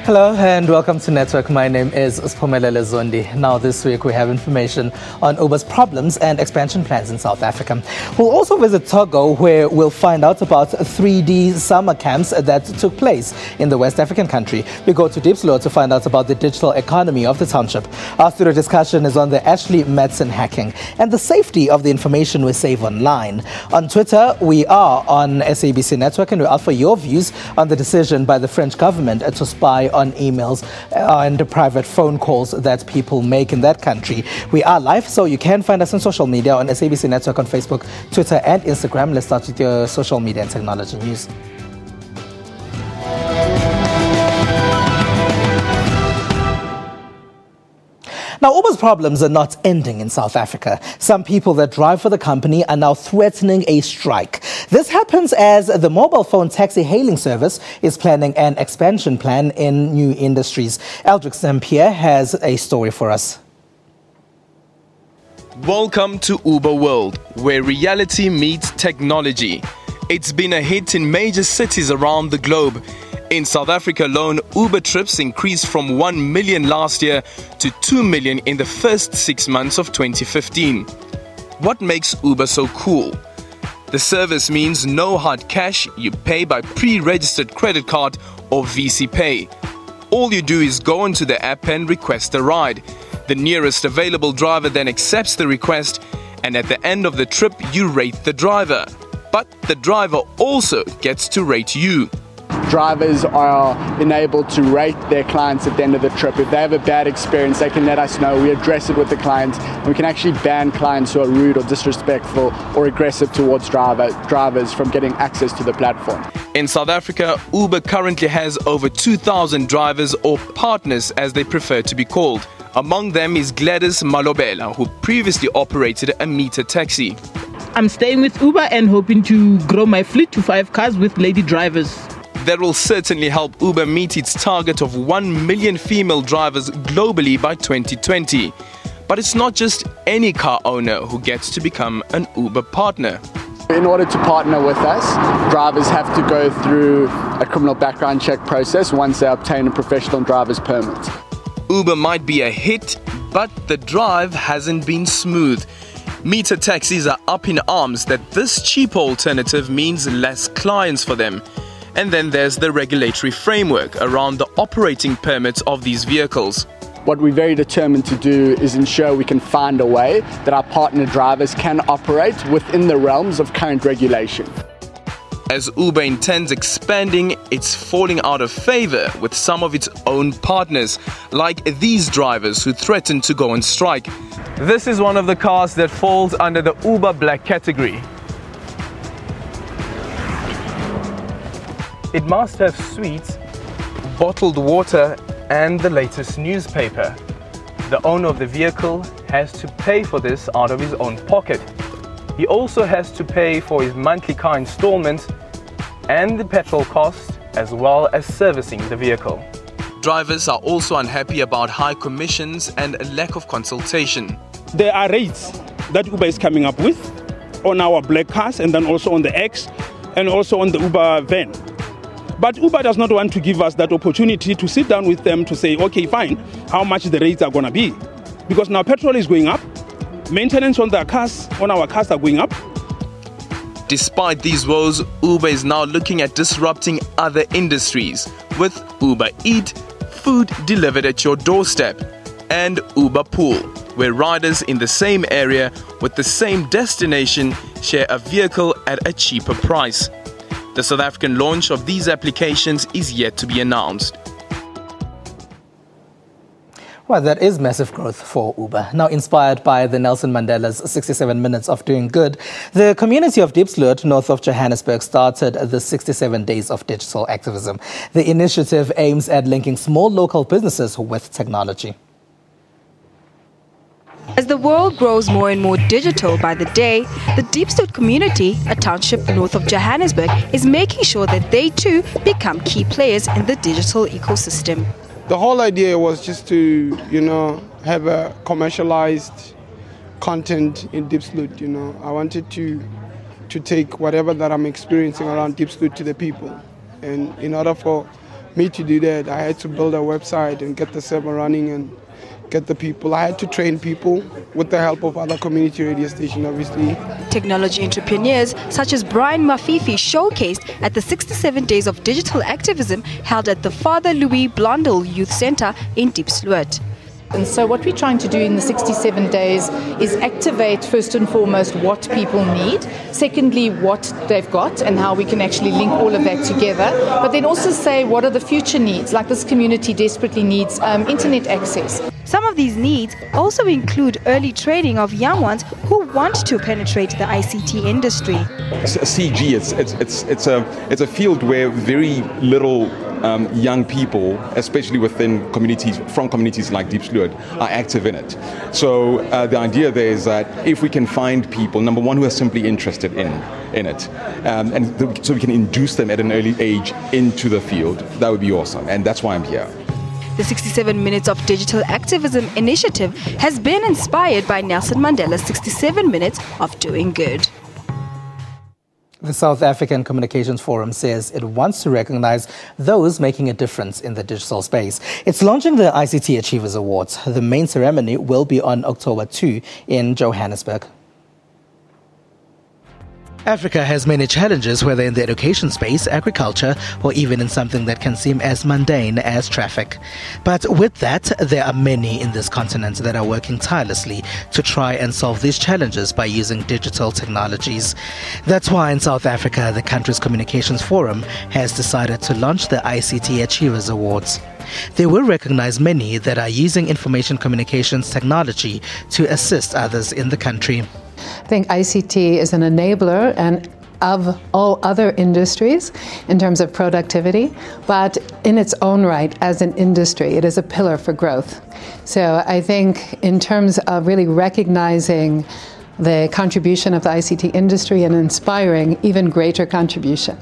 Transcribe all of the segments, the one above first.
Hello and welcome to Network. My name is Spomelele Zondi. Now this week we have information on Uber's problems and expansion plans in South Africa. We'll also visit Togo, where we'll find out about 3D summer camps that took place in the West African country. We go to Diepsloot to find out about the digital economy of the township. Our studio discussion is on the Ashley Madison hacking and the safety of the information we save online. On Twitter, we are on SABC Network and we ask for your views on the decision by the French government to spy on emails and private phone calls that people make in that country. We are live, so you can find us on social media on SABC Network on Facebook, Twitter and Instagram. Let's start with your social media and technology news. Now, Uber's problems are not ending in South Africa. Some people that drive for the company are now threatening a strike. This happens as the mobile phone taxi hailing service is planning an expansion plan in new industries. Eldrick Zambia has a story for us. Welcome to Uber World, where reality meets technology. It's been a hit in major cities around the globe. In South Africa alone, Uber trips increased from 1 million last year to 2 million in the first 6 months of 2015. What makes Uber so cool? The service means no hard cash, you pay by pre-registered credit card or VC Pay. All you do is go onto the app and request a ride. The nearest available driver then accepts the request, and at the end of the trip you rate the driver. But the driver also gets to rate you. Drivers are enabled to rate their clients at the end of the trip. If they have a bad experience, they can let us know. We address it with the client, and we can actually ban clients who are rude or disrespectful or aggressive towards drivers from getting access to the platform. In South Africa, Uber currently has over 2,000 drivers, or partners as they prefer to be called. Among them is Gladys Malobela, who previously operated a meter taxi. I'm staying with Uber and hoping to grow my fleet to 5 cars with lady drivers. That will certainly help Uber meet its target of 1 million female drivers globally by 2020. But it's not just any car owner who gets to become an Uber partner. In order to partner with us, drivers have to go through a criminal background check process once they obtain a professional driver's permit. Uber might be a hit, but the drive hasn't been smooth. Meter taxis are up in arms that this cheaper alternative means less clients for them. And then there's the regulatory framework around the operating permits of these vehicles. What we're very determined to do is ensure we can find a way that our partner drivers can operate within the realms of current regulation. As Uber intends expanding, it's falling out of favor with some of its own partners, like these drivers who threaten to go on strike. This is one of the cars that falls under the Uber Black category. It must have sweets, bottled water and the latest newspaper. The owner of the vehicle has to pay for this out of his own pocket. He also has to pay for his monthly car installment and the petrol cost, as well as servicing the vehicle. Drivers are also unhappy about high commissions and a lack of consultation. There are rates that Uber is coming up with on our black cars and then also on the X and also on the Uber van. But Uber does not want to give us that opportunity to sit down with them to say, okay, fine, how much the rates are going to be. Because now petrol is going up, maintenance on our cars are going up. Despite these woes, Uber is now looking at disrupting other industries with Uber Eat, food delivered at your doorstep, and Uber Pool, where riders in the same area with the same destination share a vehicle at a cheaper price. The South African launch of these applications is yet to be announced. Well, that is massive growth for Uber. Now, inspired by the Nelson Mandela's 67 Minutes of Doing Good, the community of Diepsloot, north of Johannesburg, started the 67 Days of Digital Activism. The initiative aims at linking small local businesses with technology. As the world grows more and more digital by the day, the Diepsloot community, a township north of Johannesburg, is making sure that they too become key players in the digital ecosystem. The whole idea was just to, have a commercialized content in Diepsloot. I wanted to take whatever that I'm experiencing around Diepsloot to the people. And in order for me to do that, I had to build a website and get the server running and get the people. I had to train people with the help of other community radio stations, obviously. Technology entrepreneurs such as Brian Mafifi showcased at the 67 Days of Digital Activism held at the Father Louis Blondel Youth Center in Diepsloot. And so what we're trying to do in the 67 days is activate first and foremost what people need, secondly what they've got and how we can actually link all of that together, but then also say what are the future needs, like this community desperately needs internet access. Some of these needs also include early training of young ones who want to penetrate the ICT industry. CG, it's a field where very little young people, especially within communities, from communities like Diepsloot, are active in it. So the idea there is that if we can find people, number one, who are simply interested in it, so we can induce them at an early age into the field, that would be awesome. And that's why I'm here. The 67 Minutes of Digital Activism initiative has been inspired by Nelson Mandela's 67 Minutes of Doing Good. The South African Communications Forum says it wants to recognize those making a difference in the digital space. It's launching the ICT Achievers Awards. The main ceremony will be on October 2 in Johannesburg. Africa has many challenges, whether in the education space, agriculture, or even in something that can seem as mundane as traffic. But with that, there are many in this continent that are working tirelessly to try and solve these challenges by using digital technologies. That's why in South Africa, the country's Communications Forum has decided to launch the ICT Achievers Awards. They will recognize many that are using information communications technology to assist others in the country. I think ICT is an enabler and of all other industries in terms of productivity, but in its own right as an industry, it is a pillar for growth. So I think in terms of really recognizing the contribution of the ICT industry and inspiring even greater contribution.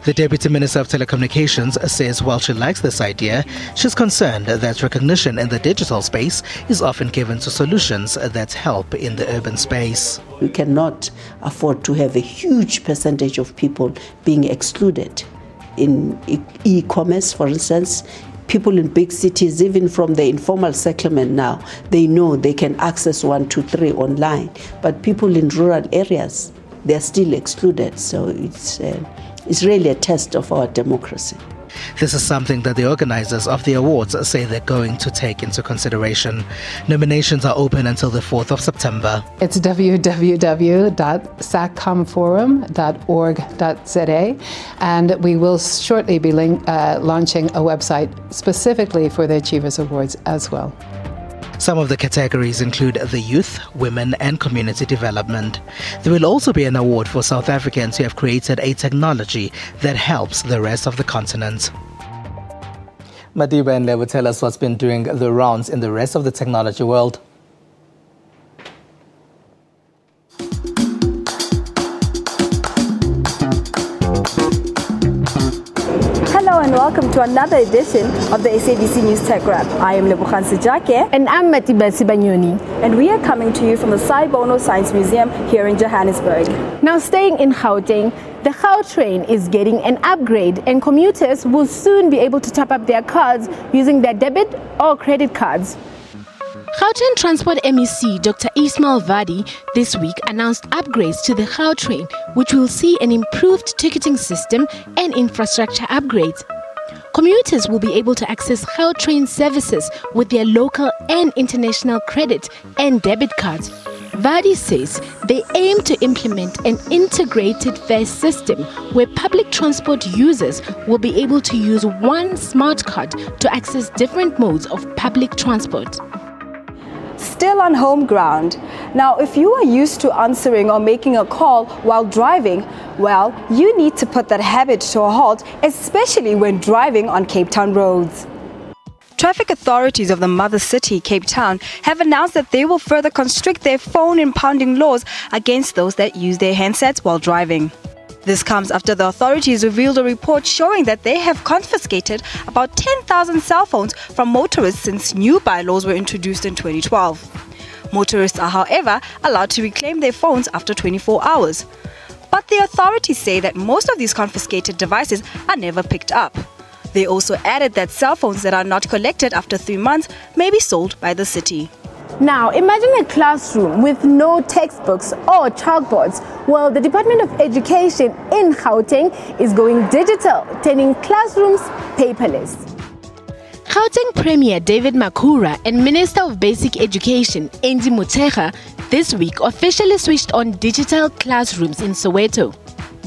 The Deputy Minister of Telecommunications says while she likes this idea, she's concerned that recognition in the digital space is often given to solutions that help in the urban space. We cannot afford to have a huge percentage of people being excluded. In e-commerce, for instance, people in big cities, even from the informal settlement now, they know they can access 1, 2, 3 online. But people in rural areas, they're still excluded. So it's really a test of our democracy. This is something that the organizers of the awards say they're going to take into consideration. Nominations are open until the 4th of September. It's www.sacomforum.org.za, and we will shortly be launching a website specifically for the Achievers Awards as well. Some of the categories include the youth, women and community development. There will also be an award for South Africans who have created a technology that helps the rest of the continent. Madiba and Le will tell us what's been doing the rounds in the rest of the technology world. Hello and welcome to another edition of the SABC News Tech Wrap. I am Lebukhan Sejake. And I'm Matiba Sibanyoni. And we are coming to you from the Saibono Science Museum here in Johannesburg. Now staying in Gauteng, the Gautrain is getting an upgrade and commuters will soon be able to top up their cards using their debit or credit cards. Gauteng Transport MEC Dr. Ismail Vadi this week announced upgrades to the Gautrain, which will see an improved ticketing system and infrastructure upgrades. Commuters will be able to access Gautrain services with their local and international credit and debit cards. Vadi says they aim to implement an integrated fare system where public transport users will be able to use one smart card to access different modes of public transport. Still on home ground. Now, if you are used to answering or making a call while driving, well, you need to put that habit to a halt, especially when driving on Cape Town roads. Traffic authorities of the mother city, Cape Town, have announced that they will further constrict their phone impounding laws against those that use their handsets while driving. This comes after the authorities revealed a report showing that they have confiscated about 10,000 cell phones from motorists since new bylaws were introduced in 2012. Motorists are, however, allowed to reclaim their phones after 24 hours. But the authorities say that most of these confiscated devices are never picked up. They also added that cell phones that are not collected after 3 months may be sold by the city. Now, imagine a classroom with no textbooks or chalkboards. Well, the Department of Education in Gauteng is going digital, turning classrooms paperless. Gauteng Premier David Makhura and Minister of Basic Education Andy Motshekga this week officially switched on digital classrooms in Soweto.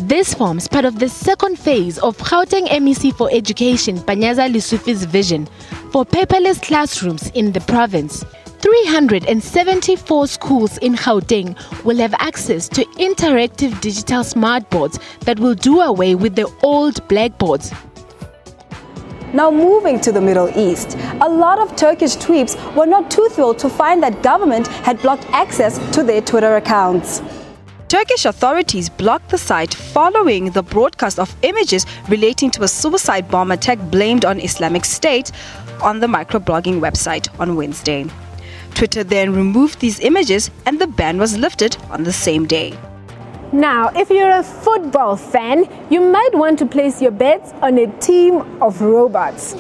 This forms part of the second phase of Gauteng MEC for Education Panyaza Lesufi's vision for paperless classrooms in the province. 374 schools in Gauteng will have access to interactive digital smartboards that will do away with the old blackboards. Now moving to the Middle East, a lot of Turkish tweeps were not too thrilled to find that government had blocked access to their Twitter accounts. Turkish authorities blocked the site following the broadcast of images relating to a suicide bomb attack blamed on Islamic State on the microblogging website on Wednesday. Twitter then removed these images and the ban was lifted on the same day. Now, if you're a football fan, you might want to place your bets on a team of robots.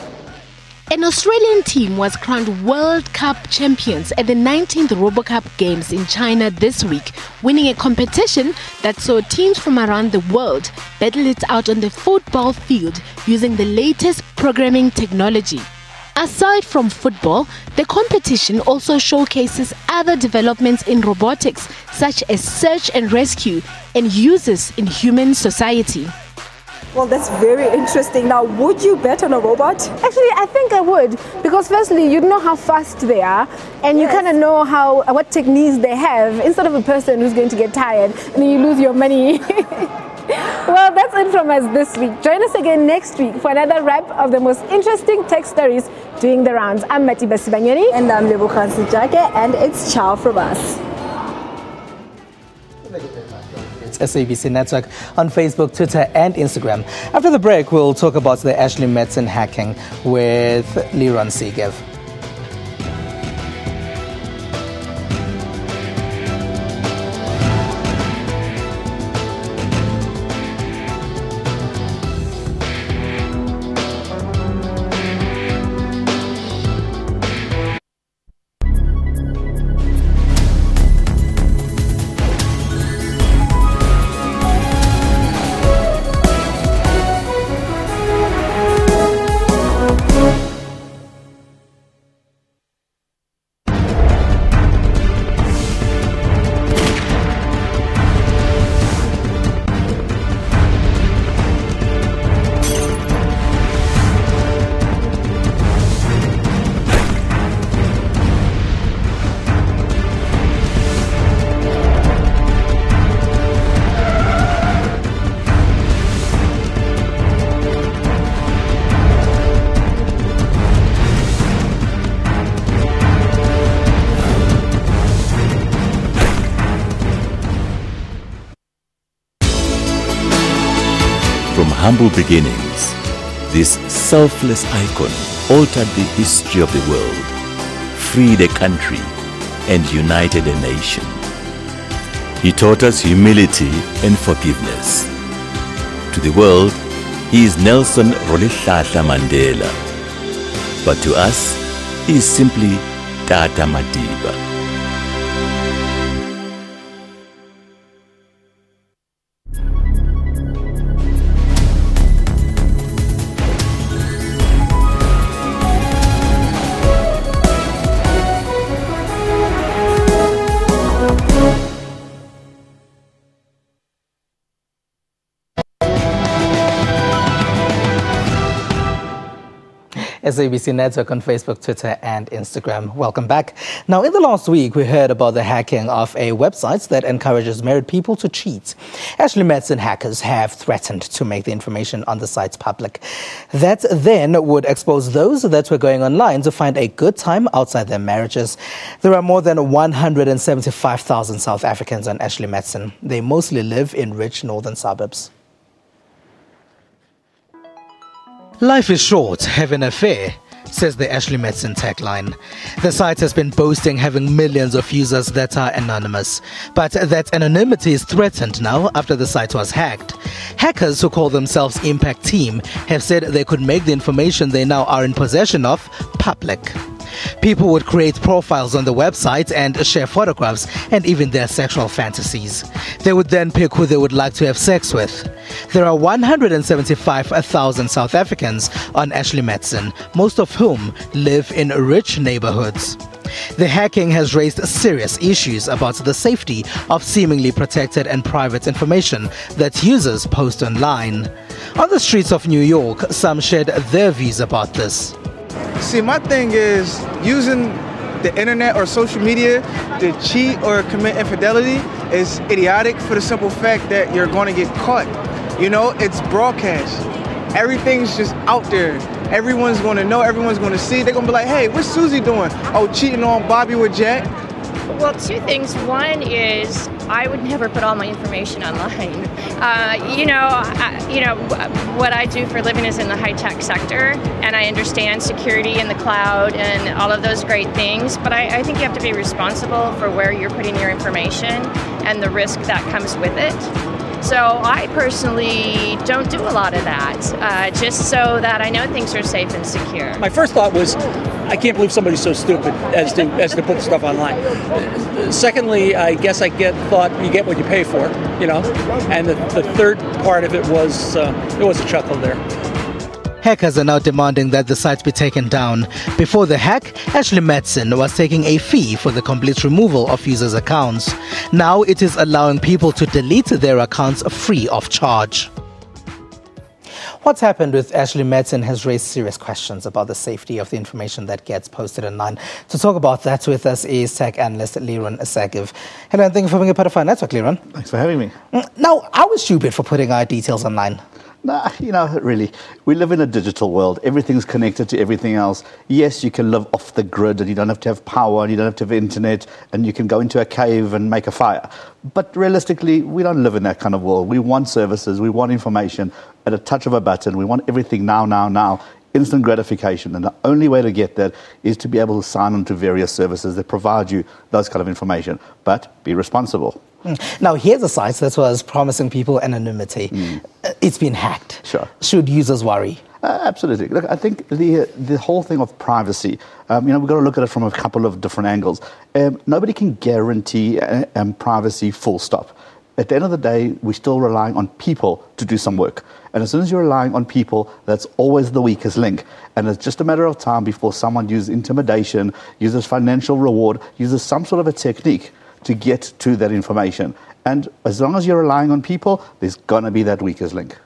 An Australian team was crowned World Cup champions at the 19th RoboCup Games in China this week, winning a competition that saw teams from around the world battle it out on the football field using the latest programming technology. Aside from football, the competition also showcases other developments in robotics, such as search and rescue and uses in human society. Well, that's very interesting. Now, would you bet on a robot? Actually, I think I would, because firstly, you know how fast they are, and you kind of know what techniques they have, instead of a person who's going to get tired and then you lose your money. Well, that's it from us this week. Join us again next week for another wrap of the most interesting tech stories doing the rounds. I'm Matiba Sibanyoni. And I'm Lebogang Sejake, and it's ciao from us. It's SABC Network on Facebook, Twitter and Instagram. After the break, we'll talk about the Ashley Madison hacking with Liron Segev. From humble beginnings, this selfless icon altered the history of the world, freed a country, and united a nation. He taught us humility and forgiveness. To the world, he is Nelson Rolihlahla Mandela. But to us, he is simply Tata Madiba. SABC Network on Facebook, Twitter and Instagram. Welcome back. Now, in the last week, we heard about the hacking of a website that encourages married people to cheat. Ashley Madison hackers have threatened to make the information on the sites public. That then would expose those that were going online to find a good time outside their marriages. There are more than 175,000 South Africans on Ashley Madison. They mostly live in rich northern suburbs. Life is short. Have an affair. says the Ashley Madison tagline. The site has been boasting having millions of users that are anonymous. But that anonymity is threatened now after the site was hacked. Hackers who call themselves Impact Team have said they could make the information they now are in possession of public. People would create profiles on the website and share photographs and even their sexual fantasies. They would then pick who they would like to have sex with. There are 175,000 South Africans on Ashley Madison, most of whom live in rich neighborhoods. The hacking has raised serious issues about the safety of seemingly protected and private information that users post online. On the streets of New York, some shared their views about this. See, my thing is using the internet or social media to cheat or commit infidelity is idiotic for the simple fact that you're going to get caught. You know, it's broadcast. Everything's just out there. Everyone's going to know, everyone's going to see. They're going to be like, hey, what's Susie doing? Oh, cheating on Bobby with Jack? Well, two things. One is I would never put all my information online. What I do for a living is in the high-tech sector, and I understand security in the cloud and all of those great things, but I think you have to be responsible for where you're putting your information and the risk that comes with it. So I personally don't do a lot of that, just so that I know things are safe and secure. My first thought was, I can't believe somebody's so stupid as to put stuff online. Secondly, I guess thought you get what you pay for, you know. And the third part of it was a chuckle there. Hackers are now demanding that the site be taken down. Before the hack, Ashley Madison was taking a fee for the complete removal of users' accounts. Now it is allowing people to delete their accounts free of charge. What's happened with Ashley Madison has raised serious questions about the safety of the information that gets posted online. To talk about that with us is tech analyst Liron Sagiv. Hello, and thank you for being a part of our network, Liron. Thanks for having me. Now, I was stupid for putting our details online. Nah, really, we live in a digital world. Everything's connected to everything else. Yes, you can live off the grid and you don't have to have power and you don't have to have internet and you can go into a cave and make a fire. But realistically, we don't live in that kind of world. We want services, we want information at a touch of a button. We want everything now. Instant gratification. And the only way to get that is to be able to sign on to various services that provide you those kind of information. But be responsible. Now, here's a site that was promising people anonymity. It's been hacked. Sure. Should users worry? Absolutely. Look, I think the whole thing of privacy, we've got to look at it from a couple of different angles. Nobody can guarantee privacy full stop. At the end of the day, we're still relying on people to do some work. And as soon as you're relying on people, that's always the weakest link. And it's just a matter of time before someone uses intimidation, uses financial reward, uses some sort of a technique to get to that information. And as long as you're relying on people, there's going to be that weakest link.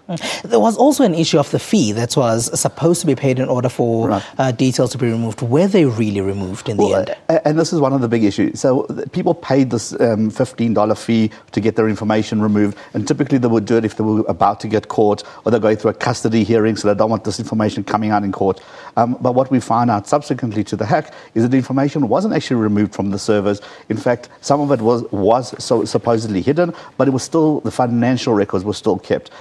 There was also an issue of the fee that was supposed to be paid in order for details to be removed. Were they really removed in the end? And this is one of the big issues. So people paid this $15 fee to get their information removed. And typically they would do it if they were about to get caught or they're going through a custody hearing, so they don't want this information coming out in court. But what we found out subsequently to the hack is that the information wasn't actually removed from the servers. In fact, some of it was supposedly hidden, but it was still, the financial records were still kept.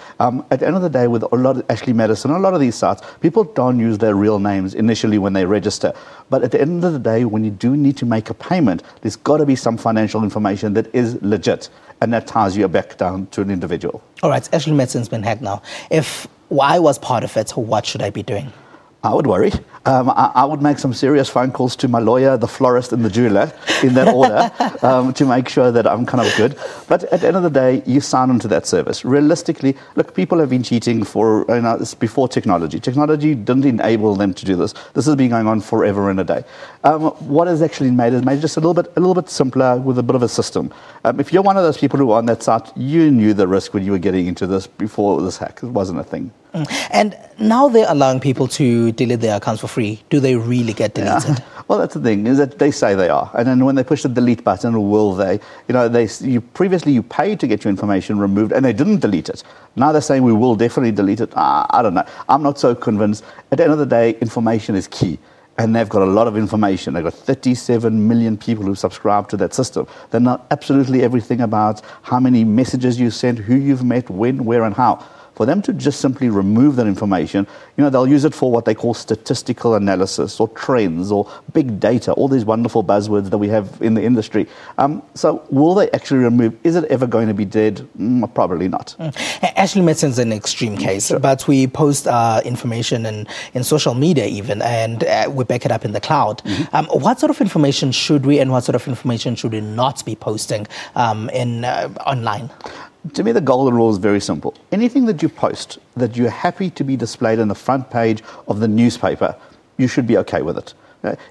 At the end of the day, with a lot of Ashley Madison, a lot of these sites, people don't use their real names initially when they register. But at the end of the day, when you do need to make a payment, there's got to be some financial information that is legit, and that ties you back down to an individual. All right, Ashley Madison's been hacked now. If I was part of it, what should I be doing? I would worry. I would make some serious phone calls to my lawyer, the florist, and the jeweler in that order to make sure that I'm kind of good. But at the end of the day, you sign on to that service. Realistically, look, people have been cheating for, before technology. Technology didn't enable them to do this. This has been going on forever and a day. What is actually made it just a little bit simpler with a bit of a system. If you're one of those people who are on that site, you knew the risk when you were getting into this before this hack. It wasn't a thing. And now they're allowing people to delete their accounts for free. Do they really get deleted? Well, that's the thing, is that they say they are. And then when they push the delete button, will they? Previously you paid to get your information removed and they didn't delete it. Now they're saying we will definitely delete it. I don't know. I'm not so convinced. At the end of the day, information is key. And they've got a lot of information. They've got 37 million people who subscribe to that system. They know absolutely everything about how many messages you sent, who you've met, when, where, and how. For them to just simply remove that information, they'll use it for what they call statistical analysis or trends or big data, all these wonderful buzzwords that we have in the industry. So will they actually remove? Is it ever going to be dead? Probably not. Ashley Medicine's an extreme case, but we post information in social media even, and we back it up in the cloud. What sort of information should we and what sort of information should we not be posting online? To me, the golden rule is very simple. Anything that you post that you're happy to be displayed on the front page of the newspaper, you should be okay with it.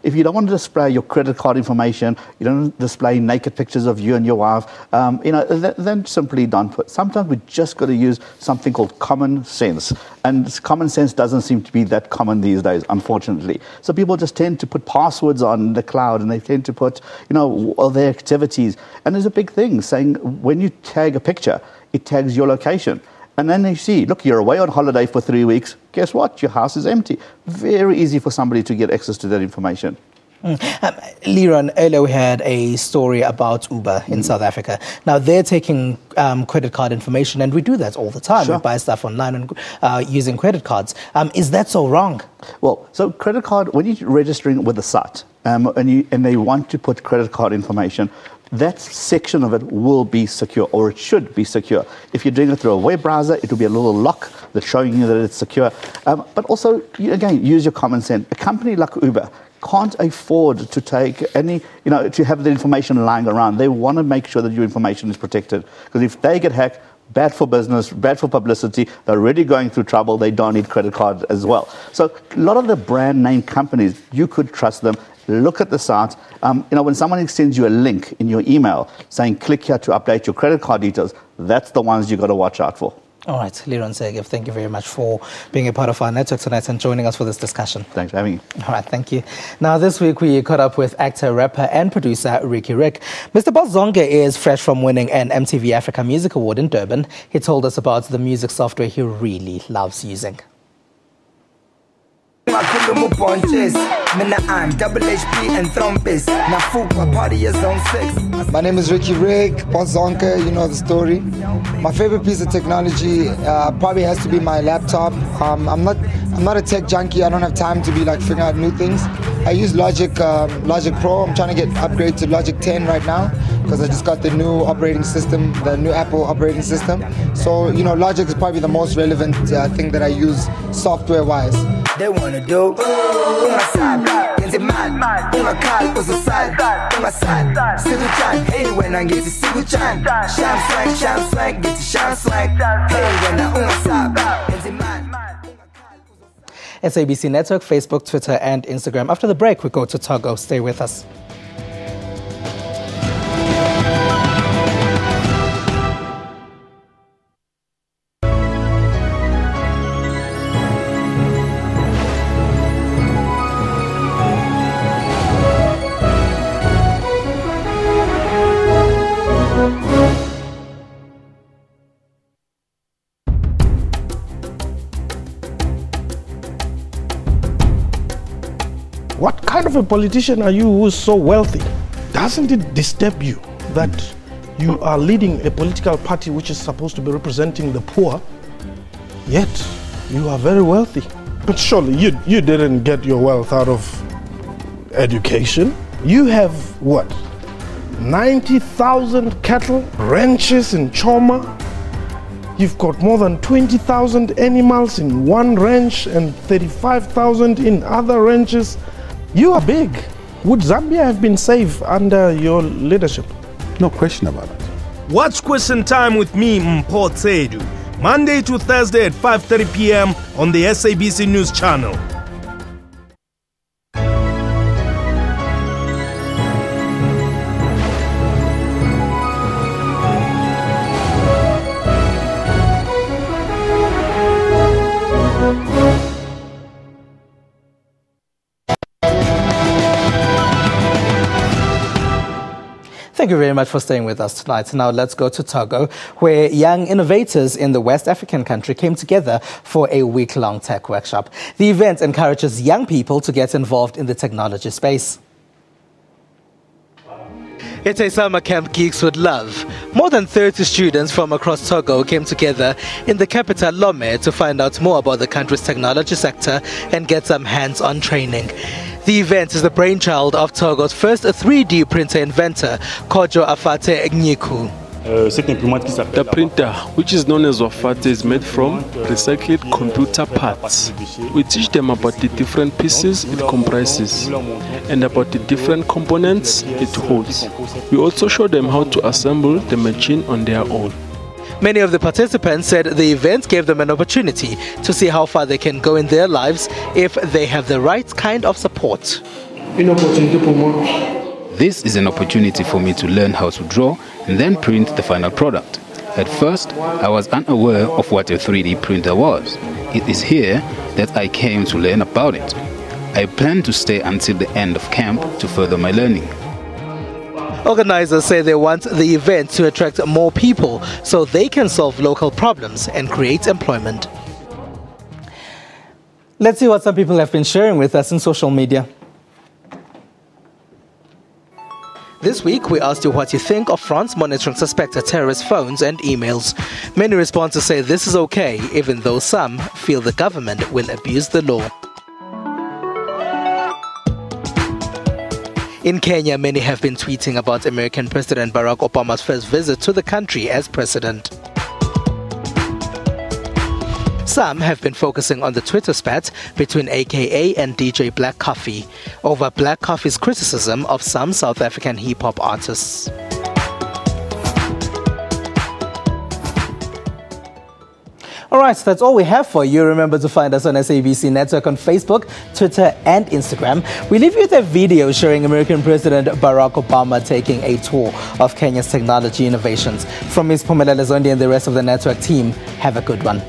If you don't want to display your credit card information, you don't display naked pictures of you and your wife, then simply don't put. Sometimes we just got to use something called common sense. And common sense doesn't seem to be that common these days, unfortunately. So people just tend to put passwords on the cloud, and they tend to put, all their activities. And there's a big thing saying when you tag a picture, it tags your location. And then they see, look, you're away on holiday for 3 weeks. Guess what? Your house is empty. Very easy for somebody to get access to that information. Leron, earlier we had a story about Uber in South Africa. Now, they're taking credit card information, and we do that all the time. Sure. We buy stuff online and using credit cards. Is that so wrong? Well, so credit card, when you're registering with the site and they want to put credit card information, that section of it will be secure, or it should be secure. If you're doing it through a web browser, it will be a little lock that's showing you that it's secure. But also, again, use your common sense. A company like Uber can't afford to take any, to have the information lying around. They want to make sure that your information is protected. Because if they get hacked, bad for business, bad for publicity, they're already going through trouble, they don't need credit cards as well. So a lot of the brand name companies, you could trust them. Look at the site. When someone sends you a link in your email saying click here to update your credit card details, that's the ones you've got to watch out for. All right, Leron Segev, thank you very much for being a part of our network tonight and joining us for this discussion. Thanks for having me. All right, thank you. Now, this week we caught up with actor, rapper and producer Ricky Rick. Mr. Bozonke is fresh from winning an MTV Africa Music Award in Durban. He told us about the music software he really loves using. My name is Ricky Rick, Bozonke, you know the story. My favorite piece of technology probably has to be my laptop. I'm not a tech junkie. I don't have time to be figuring out new things. I use Logic Pro. I'm trying to get upgrade to Logic 10 right now because I just got the new operating system, the new Apple operating system. So Logic is probably the most relevant thing that I use software-wise. They wanna do my side, is it mad? My car was a side, my side. Single chan, hey when I get to single chan. Sham swag, get to sham swag. Hey when I my side, is it mad? SABC Network, Facebook, Twitter, and Instagram. After the break, we go to Togo. Stay with us. What kind of a politician are you who's so wealthy? Doesn't it disturb you that you are leading a political party which is supposed to be representing the poor, yet you are very wealthy? But surely you didn't get your wealth out of education. You have what? 90,000 cattle ranches in Choma. You've got more than 20,000 animals in one ranch and 35,000 in other ranches. You are big. Would Zambia have been safe under your leadership? No question about it. Watch Question Time with me, Mpho Tsedu, Monday to Thursday at 5:30 p.m. on the SABC News Channel. Thank you very much for staying with us tonight. Now let's go to Togo, where young innovators in the West African country came together for a week-long tech workshop. The event encourages young people to get involved in the technology space. It's a summer camp geeks would love, More than 30 students from across Togo came together in the capital Lome to find out more about the country's technology sector and get some hands-on training. The event is the brainchild of Togo's first 3D printer inventor, Kojo Afate Nyiku. The printer, which is known as Wafate, is made from recycled computer parts. We teach them about the different pieces it comprises and about the different components it holds. We also show them how to assemble the machine on their own. Many of the participants said the event gave them an opportunity to see how far they can go in their lives if they have the right kind of support. This is an opportunity for me to learn how to draw and then print the final product. At first, I was unaware of what a 3D printer was. It is here that I came to learn about it. I plan to stay until the end of camp to further my learning. Organizers say they want the event to attract more people so they can solve local problems and create employment. Let's see what some people have been sharing with us in social media. This week, we asked you what you think of France monitoring suspected terrorist phones and emails. Many responses say this is okay, even though some feel the government will abuse the law. In Kenya, many have been tweeting about American President Barack Obama's first visit to the country as president. Some have been focusing on the Twitter spat between AKA and DJ Black Coffee over Black Coffee's criticism of some South African hip-hop artists. All right, that's all we have for you. Remember to find us on SABC Network on Facebook, Twitter, and Instagram. We leave you with a video showing American President Barack Obama taking a tour of Kenya's technology innovations. From Ms. Pumela Lezondi and the rest of the network team, have a good one.